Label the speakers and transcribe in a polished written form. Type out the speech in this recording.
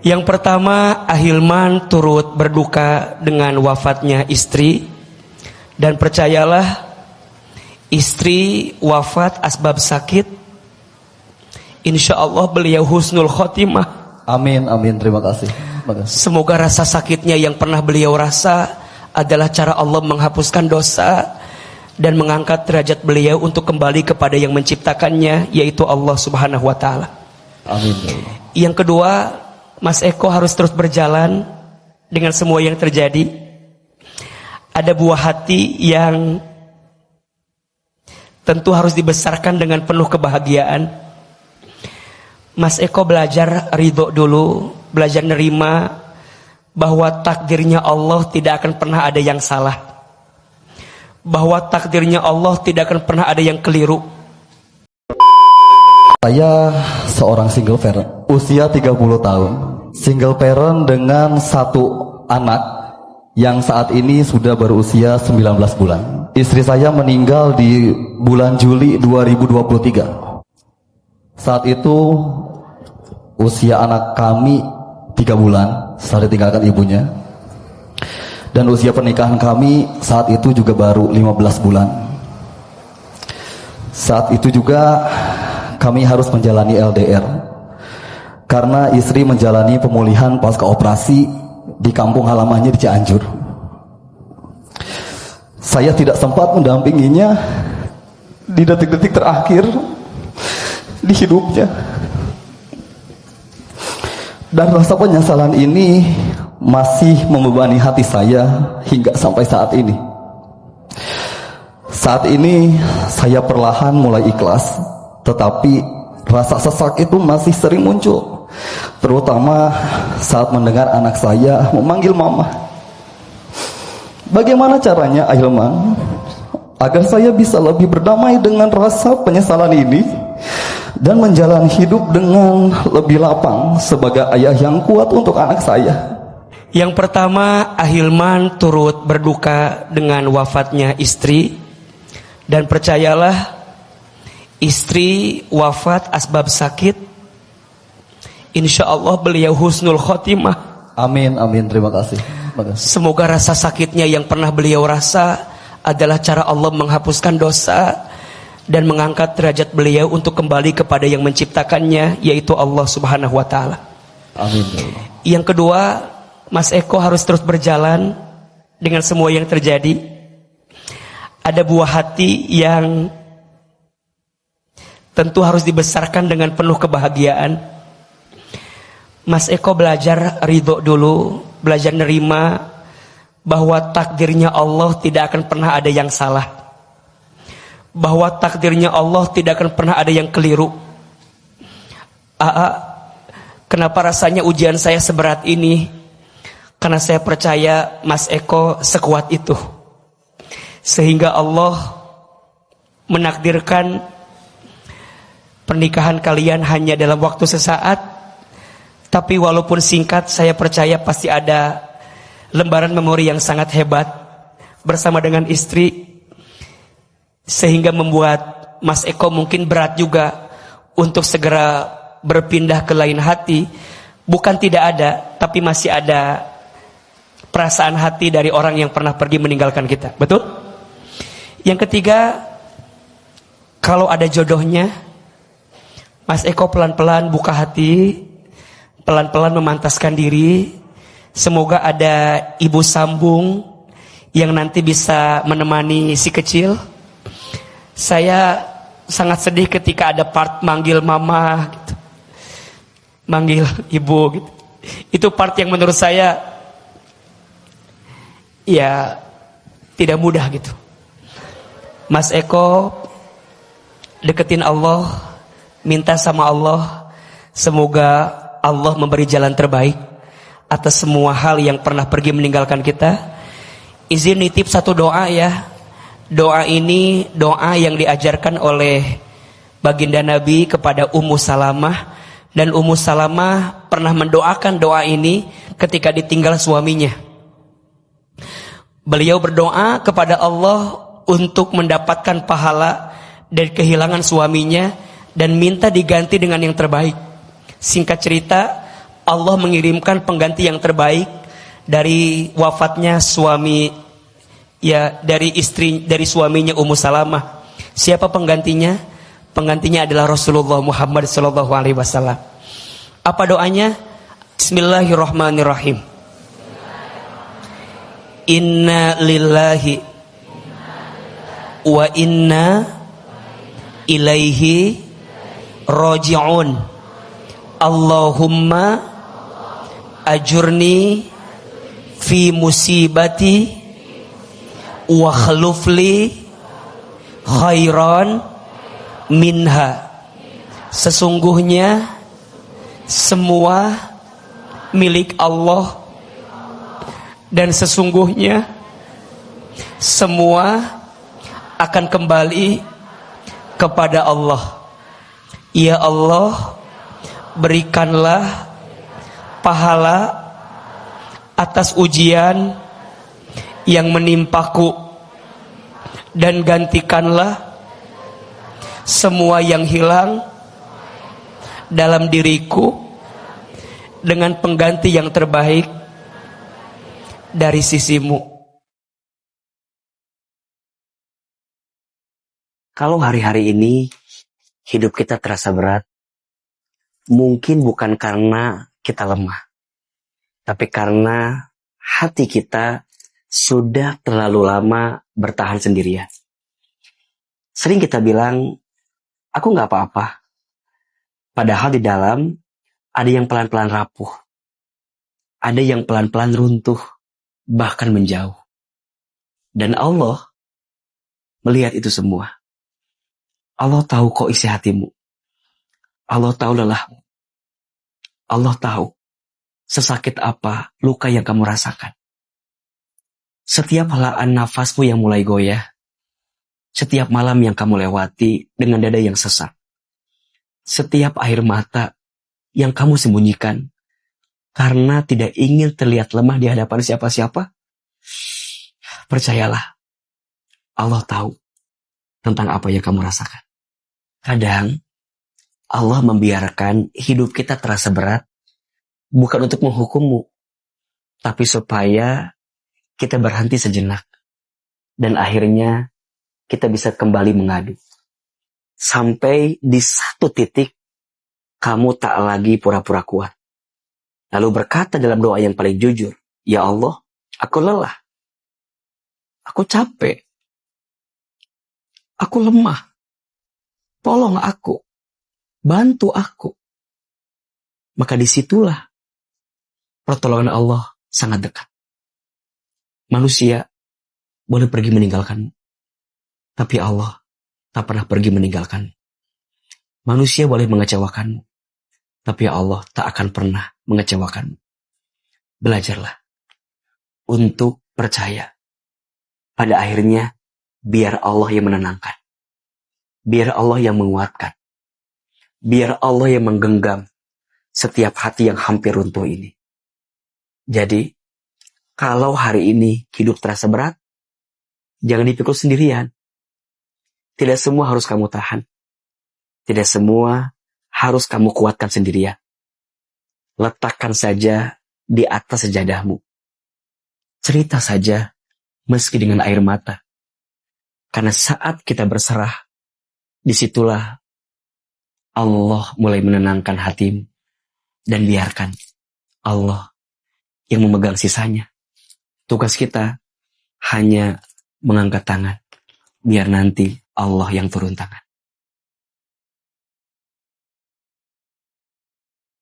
Speaker 1: Yang pertama, Ahilman turut berduka dengan wafatnya istri. Dan percayalah, istri wafat asbab sakit, insya Allah beliau husnul khotimah.
Speaker 2: Amin, amin, terima kasih.
Speaker 1: Semoga rasa sakitnya yang pernah beliau rasa adalah cara Allah menghapuskan dosa dan mengangkat derajat beliau untuk kembali kepada yang menciptakannya, yaitu Allah Subhanahu wa Ta'ala.
Speaker 2: Amin.
Speaker 1: Yang kedua, Mas Eko harus terus berjalan dengan semua yang terjadi. Ada buah hati yang tentu harus dibesarkan dengan penuh kebahagiaan. Mas Eko belajar ridho dulu, belajar nerima bahwa takdirnya Allah tidak akan pernah ada yang salah, bahwa takdirnya Allah tidak akan pernah ada yang keliru.
Speaker 2: Saya seorang single parent, usia 30 tahun. Single parent dengan satu anak yang saat ini sudah berusia 19 bulan. Istri saya meninggal di bulan Juli 2023. Saat itu usia anak kami 3 bulan setelah ditinggalkan ibunya. Dan usia pernikahan kami saat itu juga baru 15 bulan. Saat itu juga kami harus menjalani LDR karena istri menjalani pemulihan pasca operasi di kampung halamannya di Cianjur. Saya tidak sempat mendampinginya di detik-detik terakhir di hidupnya. Dan rasa penyesalan ini masih membebani hati saya hingga sampai saat ini. Saat ini saya perlahan mulai ikhlas, tetapi rasa sesak itu masih sering muncul, terutama saat mendengar anak saya memanggil mama. Bagaimana caranya, Ahilman, agar saya bisa lebih berdamai dengan rasa penyesalan ini dan menjalani hidup dengan lebih lapang sebagai ayah yang kuat untuk anak saya?
Speaker 1: Yang pertama, Ahilman turut berduka dengan wafatnya istri. Dan percayalah, istri wafat asbab sakit, insya Allah beliau husnul khotimah.
Speaker 2: Amin, amin, terima kasih.
Speaker 1: Semoga rasa sakitnya yang pernah beliau rasa adalah cara Allah menghapuskan dosa dan mengangkat derajat beliau untuk kembali kepada yang menciptakannya, yaitu Allah Subhanahu wa Ta'ala.
Speaker 2: Amin.
Speaker 1: Yang kedua, Mas Eko harus terus berjalan dengan semua yang terjadi. Ada buah hati yang tentu harus dibesarkan dengan penuh kebahagiaan. Mas Eko belajar ridho dulu, belajar nerima bahwa takdirnya Allah tidak akan pernah ada yang salah, bahwa takdirnya Allah tidak akan pernah ada yang keliru. Kenapa rasanya ujian saya seberat ini? Karena saya percaya Mas Eko sekuat itu, sehingga Allah menakdirkan pernikahan kalian hanya dalam waktu sesaat. Tapi walaupun singkat, saya percaya pasti ada lembaran memori yang sangat hebat bersama dengan istri, sehingga membuat Mas Eko mungkin berat juga untuk segera berpindah ke lain hati. Bukan tidak ada, tapi masih ada perasaan hati dari orang yang pernah pergi meninggalkan kita. Betul? Yang ketiga, kalau ada jodohnya, Mas Eko pelan-pelan buka hati, pelan-pelan memantaskan diri. Semoga ada ibu sambung yang nanti bisa menemani si kecil. Saya sangat sedih ketika ada part manggil mama gitu, manggil ibu gitu. Itu part yang menurut saya ya tidak mudah gitu. Mas Eko deketin Allah, minta sama Allah, semoga Allah memberi jalan terbaik atas semua hal yang pernah pergi meninggalkan kita. Izin nitip satu doa ya. Doa ini doa yang diajarkan oleh baginda Nabi kepada Ummu Salamah. Dan Ummu Salamah pernah mendoakan doa ini ketika ditinggal suaminya. Beliau berdoa kepada Allah untuk mendapatkan pahala dari kehilangan suaminya dan minta diganti dengan yang terbaik. Singkat cerita, Allah mengirimkan pengganti yang terbaik dari wafatnya suami, ya, dari suaminya Ummu Salamah. Siapa penggantinya? Penggantinya adalah Rasulullah Muhammad sallallahu alaihi wasallam. Apa doanya? Bismillahirrahmanirrahim. Inna lillahi wa inna ilaihi raji'un. Allahumma ajurni fi musibati wa khlufli khairan minha. Sesungguhnya semua milik Allah, dan sesungguhnya semua akan kembali kepada Allah. Ya Allah, berikanlah pahala atas ujian yang menimpaku, dan gantikanlah semua yang hilang dalam diriku dengan pengganti yang terbaik dari sisimu. Kalau hari-hari ini hidup kita terasa berat, mungkin bukan karena kita lemah, tapi karena hati kita sudah terlalu lama bertahan sendirian. Sering kita bilang, aku gak apa-apa. Padahal di dalam ada yang pelan-pelan rapuh. Ada yang pelan-pelan runtuh, bahkan menjauh. Dan Allah melihat itu semua. Allah tahu kok isi hatimu. Allah tahu lelahmu. Allah tahu sesakit apa luka yang kamu rasakan. Setiap helaan nafasmu yang mulai goyah, setiap malam yang kamu lewati dengan dada yang sesak, setiap air mata yang kamu sembunyikan karena tidak ingin terlihat lemah di hadapan siapa-siapa, percayalah, Allah tahu tentang apa yang kamu rasakan. Kadang Allah membiarkan hidup kita terasa berat, bukan untuk menghukummu, tapi supaya kita berhenti sejenak, dan akhirnya kita bisa kembali mengadu. Sampai di satu titik, kamu tak lagi pura-pura kuat. Lalu berkata dalam doa yang paling jujur, Ya Allah, aku lelah. Aku capek. Aku lemah. Tolong aku. Bantu aku. Maka disitulah pertolongan Allah sangat dekat. Manusia boleh pergi meninggalkanmu, tapi Allah tak pernah pergi meninggalkanmu. Manusia boleh mengecewakanmu, tapi Allah tak akan pernah mengecewakanmu. Belajarlah untuk percaya. Pada akhirnya, biar Allah yang menenangkan. Biar Allah yang menguatkan. Biar Allah yang menggenggam setiap hati yang hampir runtuh ini. Jadi, kalau hari ini hidup terasa berat, jangan dipikul sendirian. Tidak semua harus kamu tahan. Tidak semua harus kamu kuatkan sendirian. Letakkan saja di atas sejadahmu. Cerita saja meski dengan air mata. Karena saat kita berserah, disitulah Allah mulai menenangkan hatimu. Dan biarkan Allah yang memegang sisanya. Tugas kita hanya mengangkat tangan. Biar nanti Allah yang turun tangan.